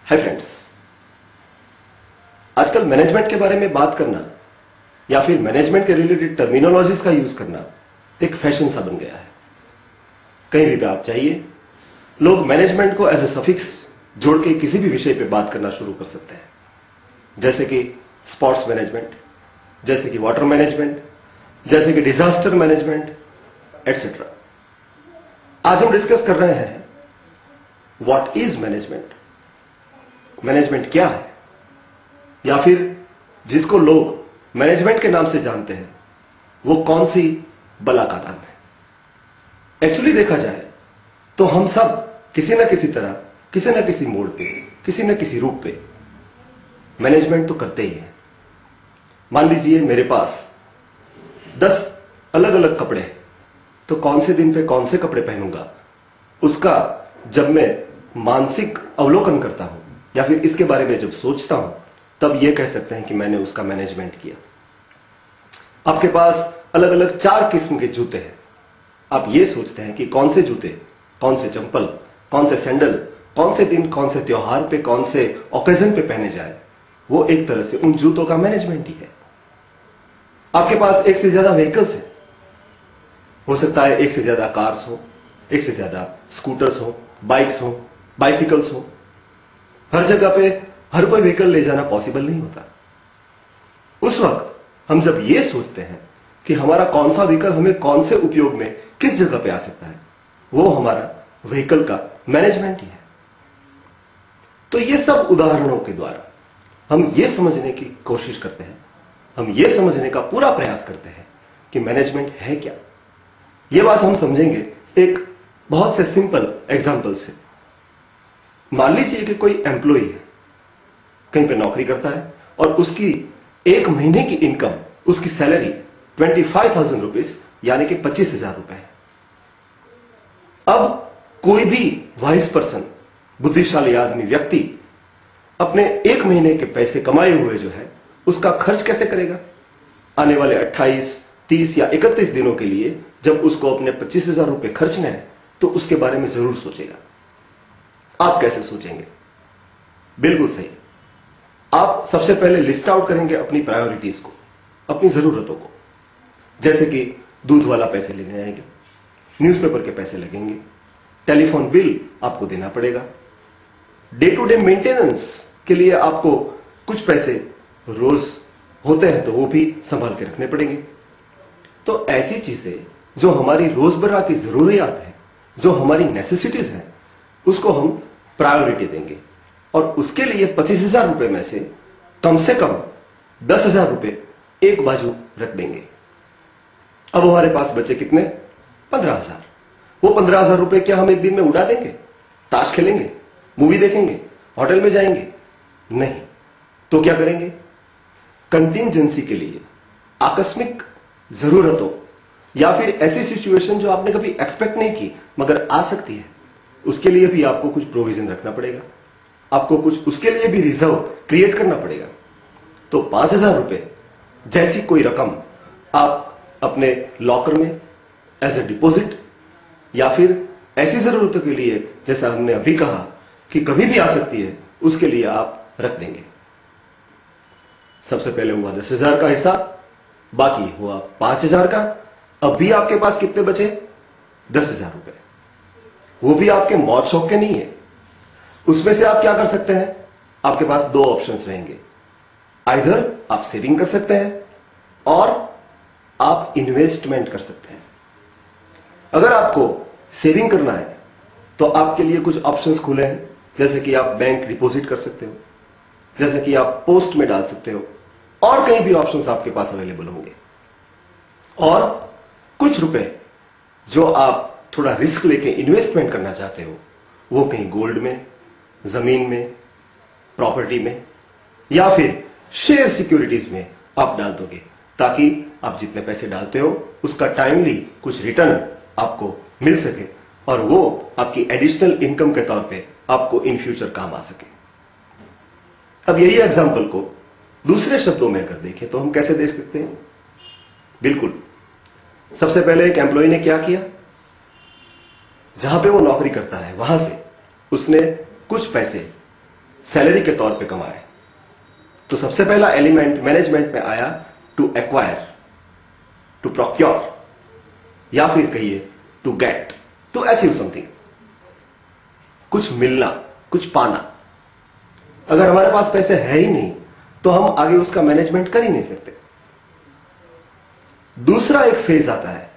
Hi friends, आजकल management के बारे में बात करना या फिर मैनेजमेंट के रिलेटेड टर्मिनोलॉजीज का यूज करना एक फैशन सा बन गया है। कहीं भी आप चाहिए, लोग मैनेजमेंट को एज ए सफिक्स जोड़ के किसी भी विषय पे बात करना शुरू कर सकते हैं, जैसे कि स्पोर्ट्स मैनेजमेंट, जैसे कि वाटर मैनेजमेंट, जैसे कि डिजास्टर मैनेजमेंट एटसेट्रा। आज हम डिस्कस कर रहे हैं व्हाट इज मैनेजमेंट, मैनेजमेंट क्या है, या फिर जिसको लोग मैनेजमेंट के नाम से जानते हैं वो कौन सी बला का नाम है। एक्चुअली देखा जाए तो हम सब किसी न किसी तरह, किसी न किसी मोड़ पे, किसी न किसी रूप पे मैनेजमेंट तो करते ही हैं। मान लीजिए मेरे पास 10 अलग अलग कपड़े हैं, तो कौन से दिन पे कौन से कपड़े पहनूंगा उसका जब मैं मानसिक अवलोकन करता हूं या फिर इसके बारे में जब सोचता हूं, तब यह कह सकते हैं कि मैंने उसका मैनेजमेंट किया। आपके पास अलग अलग 4 किस्म के जूते हैं। आप यह सोचते हैं कि कौन से जूते, कौन से चंपल, कौन से सैंडल, कौन से दिन, कौन से त्योहार पे, कौन से ओकेजन पे पहने जाए, वो एक तरह से उन जूतों का मैनेजमेंट ही है। आपके पास एक से ज्यादा व्हीकल्स हैं। हो सकता है एक से ज्यादा कार्स हो, एक से ज्यादा स्कूटर्स हो, बाइक्स हो, बाइसिकल्स हो। हर जगह पे हर कोई व्हीकल ले जाना पॉसिबल नहीं होता। उस वक्त हम जब ये सोचते हैं कि हमारा कौन सा व्हीकल हमें कौन से उपयोग में किस जगह पे आ सकता है, वो हमारा व्हीकल का मैनेजमेंट ही है। तो ये सब उदाहरणों के द्वारा हम ये समझने की कोशिश करते हैं, हम ये समझने का पूरा प्रयास करते हैं कि मैनेजमेंट है क्या। ये बात हम समझेंगे एक बहुत से सिंपल एग्जाम्पल से। मान लीजिए कि कोई एम्प्लॉय है, कहीं पे नौकरी करता है और उसकी एक महीने की इनकम, उसकी सैलरी 25,000 रुपीज यानी कि 25,000 रुपए है। अब कोई भी वाइज पर्सन, बुद्धिशाली आदमी, व्यक्ति अपने एक महीने के पैसे कमाए हुए जो है उसका खर्च कैसे करेगा? आने वाले 28, 30 या 31 दिनों के लिए जब उसको अपने 25,000 रुपए खर्चने हैं तो उसके बारे में जरूर सोचेगा। आप कैसे सोचेंगे? बिल्कुल सही, आप सबसे पहले लिस्ट आउट करेंगे अपनी प्रायोरिटीज को, अपनी जरूरतों को। जैसे कि दूध वाला पैसे लेने आएंगे, न्यूज़पेपर के पैसे लगेंगे, टेलीफोन बिल आपको देना पड़ेगा, डे टू डे मेंटेनेंस के लिए आपको कुछ पैसे रोज होते हैं तो वो भी संभाल के रखने पड़ेंगे। तो ऐसी चीजें जो हमारी रोजमर्रा की जरूरियात है, जो हमारी नेसेसिटीज हैं, उसको हम प्रायोरिटी देंगे और उसके लिए 25,000 रुपए में से कम 10,000 रुपए एक बाजू रख देंगे। अब हमारे पास बचे कितने? 15,000। वो 15,000 रुपए क्या हम एक दिन में उड़ा देंगे? ताश खेलेंगे, मूवी देखेंगे, होटल में जाएंगे? नहीं। तो क्या करेंगे? कंटिंजेंसी के लिए, आकस्मिक जरूरतों या फिर ऐसी सिचुएशन जो आपने कभी एक्सपेक्ट नहीं की मगर आ सकती है, उसके लिए भी आपको कुछ प्रोविजन रखना पड़ेगा, आपको कुछ उसके लिए भी रिजर्व क्रिएट करना पड़ेगा। तो 5,000 रुपए जैसी कोई रकम आप अपने लॉकर में एज ए डिपॉजिट या फिर ऐसी जरूरतों के लिए, जैसा हमने अभी कहा कि कभी भी आ सकती है, उसके लिए आप रख देंगे। सबसे पहले हुआ 10,000 का हिसाब, बाकी हुआ 5,000 का। अब भी आपके पास कितने बचे? 10,000 रुपए। वो भी आपके मौत शौक के नहीं है। उसमें से आप क्या कर सकते हैं? आपके पास 2 ऑप्शंस रहेंगे। आइदर आप सेविंग कर सकते हैं और आप इन्वेस्टमेंट कर सकते हैं। अगर आपको सेविंग करना है तो आपके लिए कुछ ऑप्शंस खुले हैं, जैसे कि आप बैंक डिपॉजिट कर सकते हो, जैसे कि आप पोस्ट में डाल सकते हो, और कहीं भी ऑप्शंस आपके पास अवेलेबल होंगे। और कुछ रुपए जो आप थोड़ा रिस्क लेके इन्वेस्टमेंट करना चाहते हो, वो कहीं गोल्ड में, जमीन में, प्रॉपर्टी में या फिर शेयर सिक्योरिटीज में आप डाल दोगे, ताकि आप जितने पैसे डालते हो उसका टाइमली कुछ रिटर्न आपको मिल सके और वो आपकी एडिशनल इनकम के तौर पे आपको इन फ्यूचर काम आ सके। अब यही एग्जांपल को दूसरे शब्दों में अगर देखें तो हम कैसे देख सकते हैं? बिल्कुल, सबसे पहले एक एम्प्लॉय ने क्या किया? जहां पे वो नौकरी करता है वहां से उसने कुछ पैसे सैलरी के तौर पे कमाए। तो सबसे पहला एलिमेंट मैनेजमेंट में आया टू एक्वायर, टू प्रोक्योर, या फिर कहिए to get, to achieve something, कुछ मिलना, कुछ पाना। अगर हमारे पास पैसे है ही नहीं तो हम आगे उसका मैनेजमेंट कर ही नहीं सकते। दूसरा एक फेज आता है,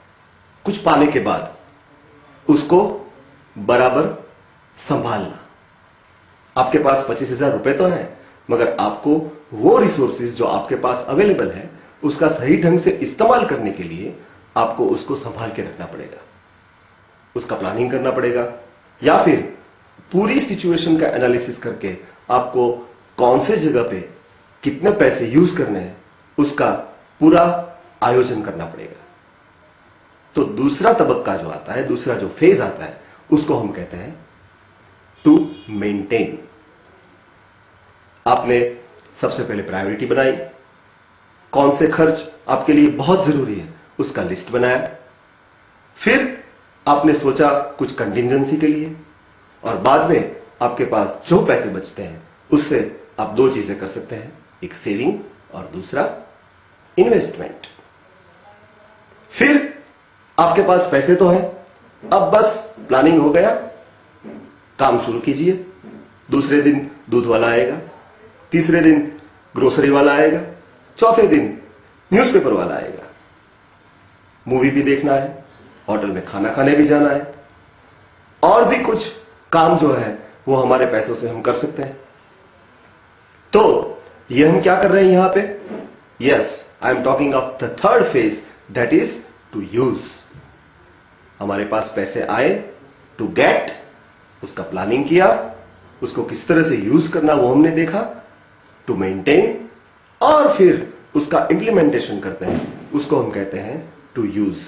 कुछ पाने के बाद उसको बराबर संभालना। आपके पास 25,000 रुपए तो है, मगर आपको वो रिसोर्सेज जो आपके पास अवेलेबल है उसका सही ढंग से इस्तेमाल करने के लिए आपको उसको संभाल के रखना पड़ेगा, उसका प्लानिंग करना पड़ेगा, या फिर पूरी सिचुएशन का एनालिसिस करके आपको कौन से जगह पे कितने पैसे यूज करने हैं उसका पूरा आयोजन करना पड़ेगा। तो दूसरा तबक्का जो आता है, दूसरा जो फेज आता है, उसको हम कहते हैं टू मेंटेन। आपने सबसे पहले प्रायोरिटी बनाई, कौन से खर्च आपके लिए बहुत जरूरी है उसका लिस्ट बनाया, फिर आपने सोचा कुछ कंटिजेंसी के लिए, और बाद में आपके पास जो पैसे बचते हैं उससे आप दो चीजें कर सकते हैं, एक सेविंग और दूसरा इन्वेस्टमेंट। फिर आपके पास पैसे तो है, अब बस प्लानिंग हो गया, काम शुरू कीजिए। दूसरे दिन दूध वाला आएगा, तीसरे दिन ग्रोसरी वाला आएगा, चौथे दिन न्यूज़पेपर वाला आएगा। मूवी भी देखना है, होटल में खाना खाने भी जाना है, और भी कुछ काम जो है वो हमारे पैसों से हम कर सकते हैं। तो ये हम क्या कर रहे हैं यहां पे? Yes, I am talking of the third phase, that is to use. हमारे पास पैसे आए, टू गेट, उसका प्लानिंग किया, उसको किस तरह से यूज करना वो हमने देखा, टू मेंटेन, और फिर उसका इंप्लीमेंटेशन करते हैं, उसको हम कहते हैं टू यूज।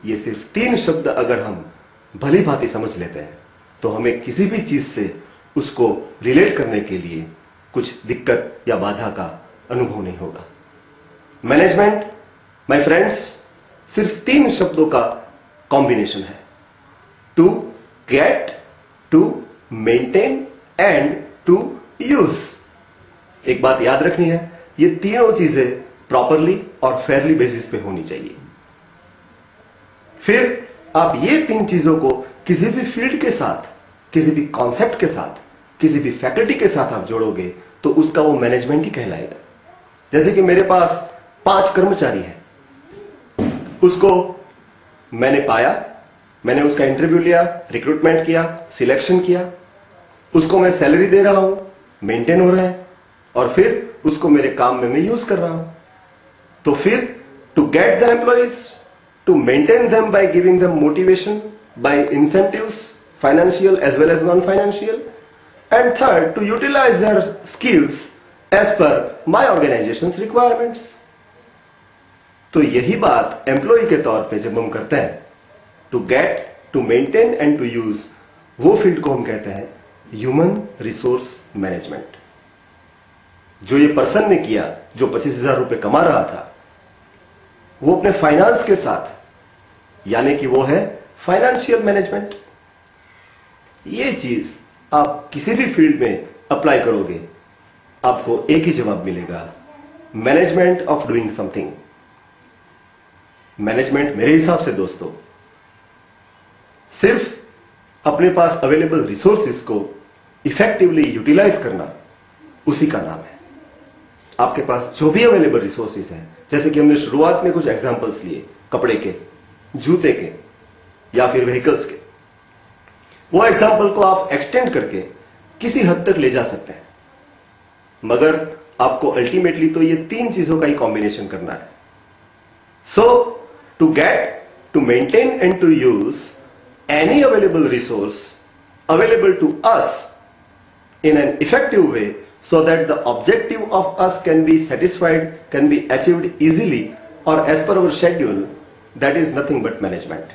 ये सिर्फ 3 शब्द अगर हम भली भांति समझ लेते हैं तो हमें किसी भी चीज से उसको रिलेट करने के लिए कुछ दिक्कत या बाधा का अनुभव नहीं होगा। मैनेजमेंट, माय फ्रेंड्स, सिर्फ 3 शब्दों का कॉम्बिनेशन है, to get, to maintain and to use. एक बात याद रखनी है, ये तीनों चीजें प्रॉपरली और फेयरली बेसिस पे होनी चाहिए। फिर आप ये 3 चीजों को किसी भी फील्ड के साथ, किसी भी कॉन्सेप्ट के साथ, किसी भी फैकल्टी के साथ आप जोड़ोगे तो उसका वो मैनेजमेंट ही कहलाएगा। जैसे कि मेरे पास 5 कर्मचारी हैं, उसको मैंने पाया, मैंने उसका इंटरव्यू लिया, रिक्रूटमेंट किया, सिलेक्शन किया, उसको मैं सैलरी दे रहा हूं, मेंटेन हो रहा है, और फिर उसको मेरे काम में मैं यूज कर रहा हूं। तो फिर to get the employees, to maintain them by giving them motivation, by incentives, financial as well as non-financial, and third, to utilize their skills as per my organization's requirements. तो यही बात एम्प्लॉय के तौर पे जब हम करते हैं, to get, to maintain and to use, वो फील्ड को हम कहते हैं ह्यूमन रिसोर्स मैनेजमेंट। जो ये पर्सन ने किया, जो 25,000 रुपए कमा रहा था, वो अपने फाइनेंस के साथ, यानी कि वो है फाइनेंशियल मैनेजमेंट। ये चीज आप किसी भी फील्ड में अप्लाई करोगे, आपको एक ही जवाब मिलेगा, management of doing something. Management मेरे हिसाब से दोस्तों सिर्फ अपने पास अवेलेबल रिसोर्सेज को इफेक्टिवली यूटिलाइज करना, उसी का नाम है। आपके पास जो भी अवेलेबल रिसोर्सेज हैं, जैसे कि हमने शुरुआत में कुछ एग्जांपल्स लिए, कपड़े के, जूते के, या फिर व्हीकल्स के, वो एग्जांपल को आप एक्सटेंड करके किसी हद तक ले जा सकते हैं, मगर आपको अल्टीमेटली तो ये 3 चीजों का ही कॉम्बिनेशन करना है। So to get, to maintain and to use any available resource available to us in an effective way so that the objective of us can be satisfied, can be achieved easily or as per our schedule, that is nothing but management.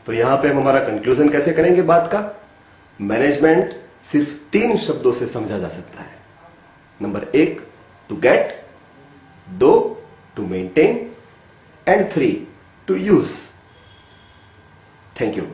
तो यहां पे हम हमारा conclusion कैसे करेंगे बात का? Management सिर्फ 3 शब्दों से समझा जा सकता है। Number 1 to get, 2 to maintain, and 3 to use. Thank you.